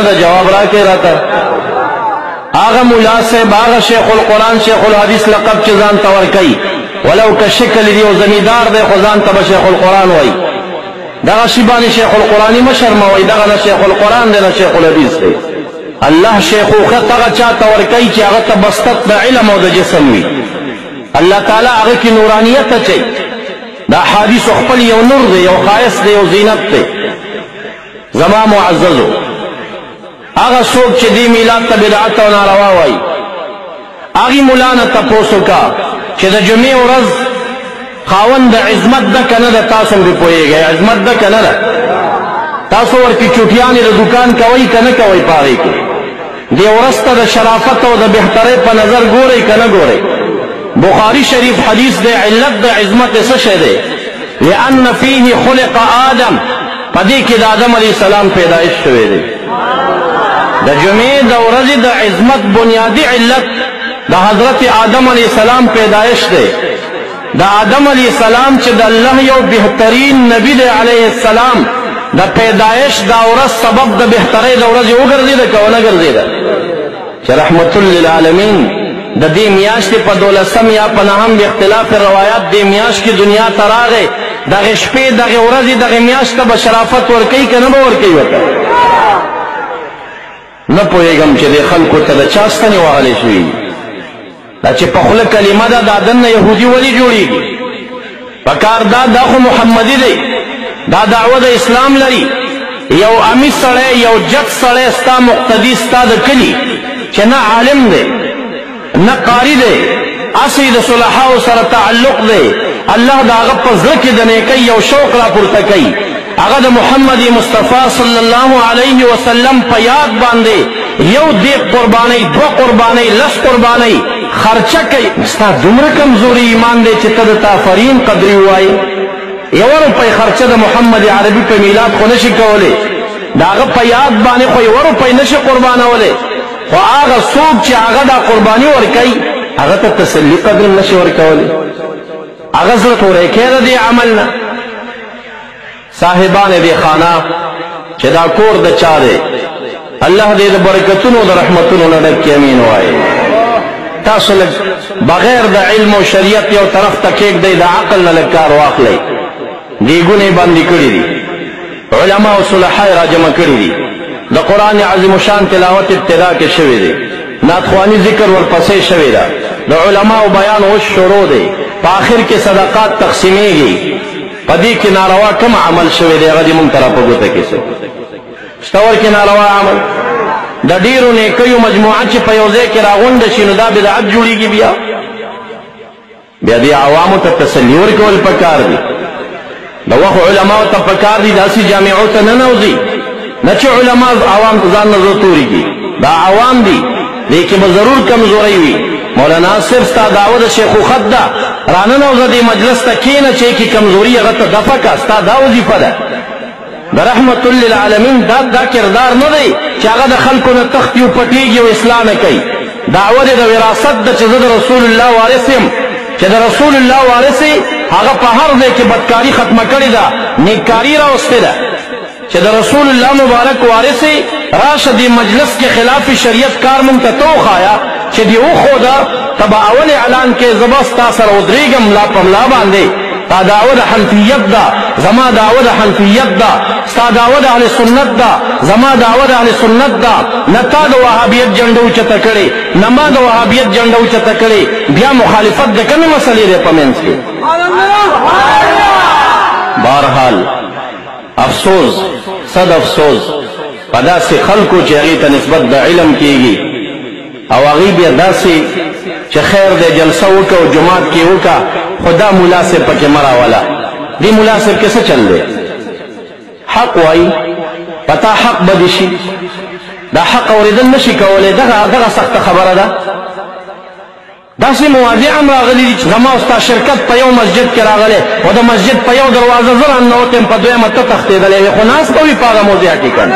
جواب را کے رہتا آغا مولا صاحب آغا شیخ القرآن شیخ الحدیث لقب چزان تور کئی ولو کا شکل دیو زمیدار دے خزان تب شیخ القرآن وئی دغا شیبانی شیخ القرآنی مشرم وئی دغا نا شیخ القرآن دے نا شیخ الحدیث دے اللہ شیخو خط اغا چا تور کئی چی اغا تبستت دا علم و دا جسم وی اللہ تعالی اغا کی نورانیت چی دا حادیث اخپل یو نور دے یو خائص دے یو زینت دے زمان معززو آغا سوک چی دی میلاد تا بدعات و ناروا وائی آغی مولانا تپوسو کا چی دا جمعی و رز خاون دا عظمت دا کنا دا تاسم بھی پوئے گئے عظمت دا کنا دا تاسو ورکی چوٹیانی دا دکان کوئی کنا کوئی پاگی کی دی ورستا دا شرافت و دا بہترے پا نظر گورے کنا گورے بخاری شریف حدیث دے علت دا عظمت سشے دے لأن فیہ خلق آدم پدی کی دا آدم علیہ السلام پیدائش شوئے دے دا جمعی دا ورزی دا عظمت بنیادی علت دا حضرت آدم علیہ السلام پیدائش دے دا آدم علیہ السلام چی دا اللہ یو بہترین نبی دے علیہ السلام دا پیدائش دا ورز سبب دا بہتری دا ورزی او گردی دا کونه گردی دا چی رحمت للعالمین دا دی میاش دی پا دولسم یا پناہم بی اختلاف روایات دی میاش کی دنیا تراغے دا غشپی دا غورزی دا غمیاش تا بشرافت ورکی که نبا ورکی وکا نپویگم چی دی خلقو تا دا چاستنی واغلی شوی دا چی پخل کلمه دا دادن یهودی ولی جوڑی گی پکار دا خو محمدی دی دا دعوه دا اسلام لری یو امی سڑے یو جت سڑے ستا مقتدی ستا دا کلی چی نا عالم دی نا قاری دی اسی دا صلحاو سر تعلق دی اللہ دا اغا پزرکی دنے کئی یو شوق را پرتکی اغا دا محمد مصطفیٰ صلی اللہ علیہ وسلم پا یاد باندے یو دیق قربانی دو قربانی لس قربانی خرچہ کئی استا دمر کمزوری ایمان دے چی تدتا فرین قدری ہوائی یو روپی خرچہ دا محمد عربی پا میلاد خو نشی کولے دا اغا پا یاد بانے خو یو روپی نشی قربانولے خو آغا سوک چی آغا دا قربانی ورکی آغا تا تسلی قدر نشی ورکولے آغا زرط ہو رہے کہہ دی عملنا صاحبان دی خانہ چی دا کور دا چا دے اللہ دے دا برکتنو دا رحمتنو ندک کی امین ہوئے تاسو لگ بغیر دا علم و شریعت یو طرف تک ایک دے دا عقل نلکار واقلے دیگونے باندی کری دی علماء و صلحاء را جمع کری دی دا قرآن عظیم شان تلاوت ابتدا کے شوی دے ناتخوانی ذکر والپسے شوی دا دا علماء و بیان وش شروع دے پا آخر کے صدقات تقسیمے گی پدی کی ناروا کم عمل شوی دے غدی منترا پا گوتا کسے ستور کی ناروا عمل دا دیرو نیکیو مجموعہ چی پیوزے کی راغن دا شنو دا بدعت جوڑی گی بیا دی عوامو تا تسلیور کول پکار دی دا وقت علماء تا پکار دی دا سی جامعو تا ننوزی نچو علماء عوام تا زان نظر توری گی دا عوام دی لیکن بضرور کمزوری وی مولانا صرف تا دعوت شیخو خد دا راننوزا دی مجلس تا کینا چے کی کمزوری غط دفع کا ستا دا وظیفہ دا دا رحمت للعالمین دا کردار ندی چاگا دا خلقو نا تختیو پتیگی و اسلام کئی دعوت دا وراثت دا چیز دا رسول اللہ وارثیم چیز دا رسول اللہ وارثی آگا پہر دے کہ بدکاری ختم کری دا نیکاری را استے دا چیز دا رسول اللہ مبارک وارثی راشدی مجلس کے خلاف شریعت کار منتا تو خایا چی دی او خودا تبا اول اعلان کے زبست تاثر ادریگم لا پملا باندے تا دعوت حنفیت دا زما دعوت حنفیت دا ستا دعوت اہل سنت دا زما دعوت اہل سنت دا نتا دا وحابیت جنڈو چتا کرے نما دا وحابیت جنڈو چتا کرے بیا مخالفت دا کمی مسئلے دے پمینس کے بہرحال افسوس صد افسوس پدا سے خلقو چیغیتا نسبت دا علم کیگی او غیب یا دا سے چه خیر دے جلسہ وکا و جماعت کی وکا خدا ملاسب پکے مرا والا دی ملاسب کیسے چل دے حق وائی پتا حق بدشی دا حق اوریدن نشی کولے دغا سخت خبر دا دا سی مواضع ام راغلی دی غما استا شرکت پا یو مسجد کی راغلے و دا مسجد پا یو دروازہ زران نوتیم پا دوی متا تختی دلے خناس پا بھی پاگا موضع کی کن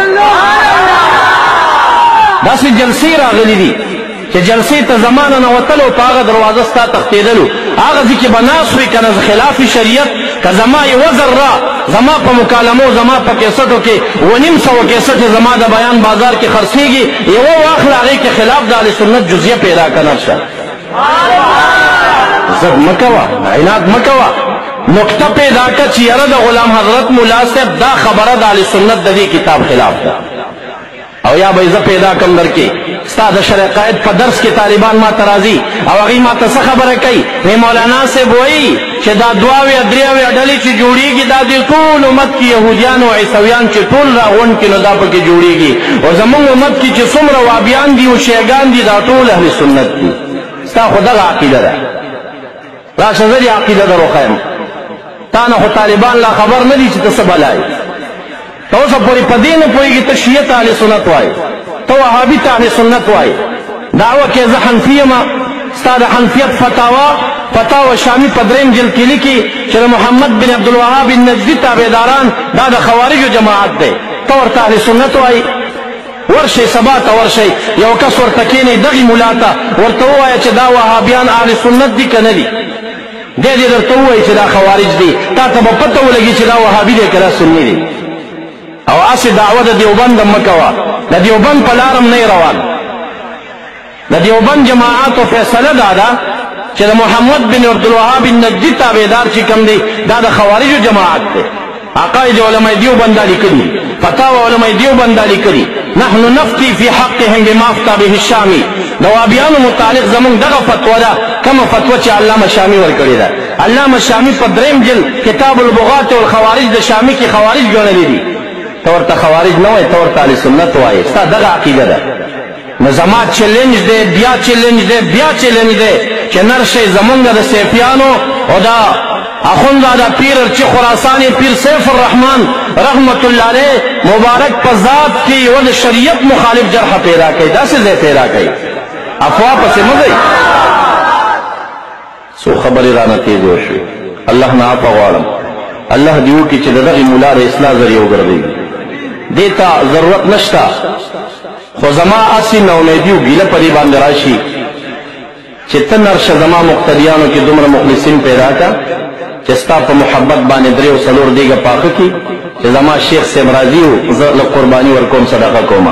دا سی جلسی راغلی دی کہ جلسی تا زمانہ نوتلو پاگا دروازہ ستا تختی دلو آغا زی کی بناس ہوئی کنز خلاف شریعت که زمای وزر را زما په مکالمو زما په کیسټو کې 900 کیسټ زما د بیان بازار کې خرڅېږي یو واخله هغې کې خلاف د اهل سنت جزیه پیدا کنه شه زد مکوه عناد مکوه نقطه پیدا کړه چې یاره د غلام حضرت مولا صاحب دا خبره د اهل سنت د دې کتاب خلاف ده او یا به زه پیدا کم درکې ستا د شرع قائد په درس کې طالبان ما ته راځي او هغې ما ته څه خبره کوي وی مولانا صاحب وایي چې دا 2 اویا 3 اویا ډلې چې جوړېږي دا د ټول امت کې یهودیان او عیسویان چې ټول راغونډ کړي نو دا پکې جوړېږي او زمونږ امت کې چې څومره وابیان دي او شیګان دي دا ټول اهل سنت دي ستا خو دغه عقیده ده راشه زه دې عقیده در وښیم تا نه خو طالبان لا خبر نه دي چې ته څه بلایې ته اوسه پورې په دې نه پوهېږي ته شیعه ته اهل سنت وایې ته وهابي ته اهل سنت وایې دعوه کې زه حنفي یم ستا د حنفیت فتاوه شامي په 3 جلد کې لیکي چې د محمد بن عبدالوهاب النجدي تابعداران دا د خوارجو جماعت دی ته ورته اهل سنت وایې ورشئ سبا ته ورشئ یو کس ورته کښېنئ دغې ملا ته ورته ووایه چې دا وهابیان اهل سنت دي که نه دي دی دې درته ووایي چې دا خوارج دي تا ته به پته ولګي چې دا وهابي دی که دا سني دی او اسې دعوه د دیوبند مه کوه د دیوبند په لارم نه روان د دیوبند جماعاتو فیصله دا ده چې د محمد بن عبدالوهاب النجدي تابعدار چې کوم دی دا د خوارجو جماعت دی عقاید علماء دیوبند دا لیکلي فتاوى علماء دیوبند دا لیکلي نحن نفتي في حقهم بما افتى به الشامي د وابیانو متعلق زمونږ دغه فتوا ده کومه فتوا چې علامه شامي ورکړې ده علامه شامي په 3 جلد کتاب البغاة والخوارج د شامي کې خوارج ګڼلي دي ته ورته خوارج نه وایې ته ورته اهل سنت وایې ستا دغه عقیده ده نو زما چیلنج دی بیا چیلنج دی بیا چیلنج دی چې نر شئ زمونږ د سیفیانو او دا اخونزاده پیر چې خراسان پیر سیف الرحمن رحمت الله علیه مبارک په ذات کې یو د شریعت مخالف جرح پیدا کوي داسې ځای پیدا کوي افوا پسې مه ځئ څو خبرې رانه تېز وشوې الله نه عفو غواړم الله دې وکړي چې د دغې ملا د اصلاح ذریعه وګرځوي دې ته ضرورت نشته خو زما اسې ناامیدي او ګیله په دې باندې راشي چې ته نرشه زما مقتدیانو کې دومره مخلصین پیدا کړه چې ستا په محبت باندې 3 او 4 دیګه پاخه کړي چې زما شیخ صاحب راضي او زه له قرباني ورکوم صدقه کوم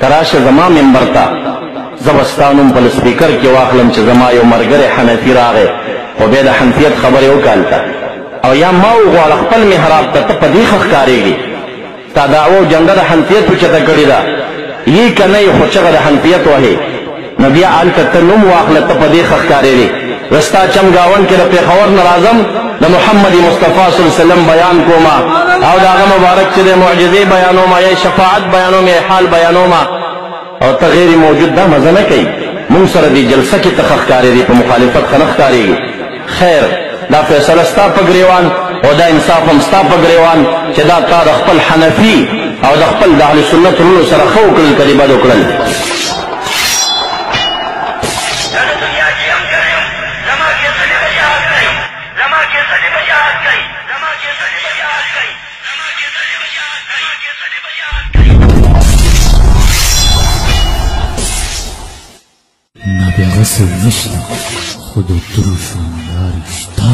ته راشه زما منبر ته زه به ستا نوم په سپیکر کې واخلم چې زما یو ملګری حنفي راغی خو بیا د حنفیت خبرې وکالته او یا ما وغواړه خپل محراب ته ته په دې ښه ښکارېږي ستا دعوه او جنډه د حنفیت اوچته کړې ده یې که نه یې خو چغه د حنفیت وهې نو بیا هلته ته نوم واخله ته په دې ښه ښکارېږي زه ستا چمګاون کې د پېښور نه راځم د محمد مصطفی صلی الله علیه وسلم بیان کومه او د هغه مبارک چې د معجزې بیانومه یا شفاعت بیانوم یا حال بیانومه او ته غیر موجود دا مزه نه کوي مونږ سره دې جلسه کې ته ښه ښکارېږي په مخالفت ښه نه ښکارېږي خیر دا فیصله ستا په ګریوان او دا انصاف هم ستا په ګریوان چې دا تا د خپل حنفي او د خپل د اهل سنت وروڼو سره ښه وکړل که دې بد وکړل نبی غسل نشتا خود دروشون دارشتا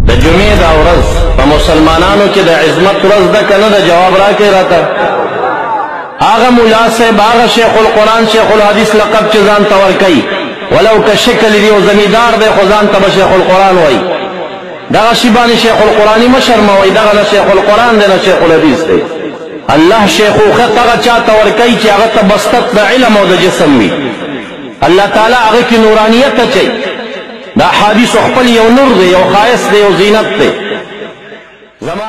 د جمعې دا ورځ په مسلمانانو کې د عظمت ورځ ده که نه ده جواب راکړئ راته هغه ملا صاحب هغه شیخ القرآن شیخ الحدیث لقب چې ځان ته ورکوي ولو که شکل دی او زمیدار دی خو ځان ته به شیخ القرآن وایي دغه شي باندې شیخ القرآني مه شرموئ دغه نه شیخ القرآن دی نه شیخ الحدیث دی الله شیخوخت هغه چا ته ورکوي چې هغه ته بسطت د علم او د جسم وي الله تعالی هغه کې نورانیت اچوي دا حدیث خپل یو نور دی یو ښایست دی یو زینت دی زما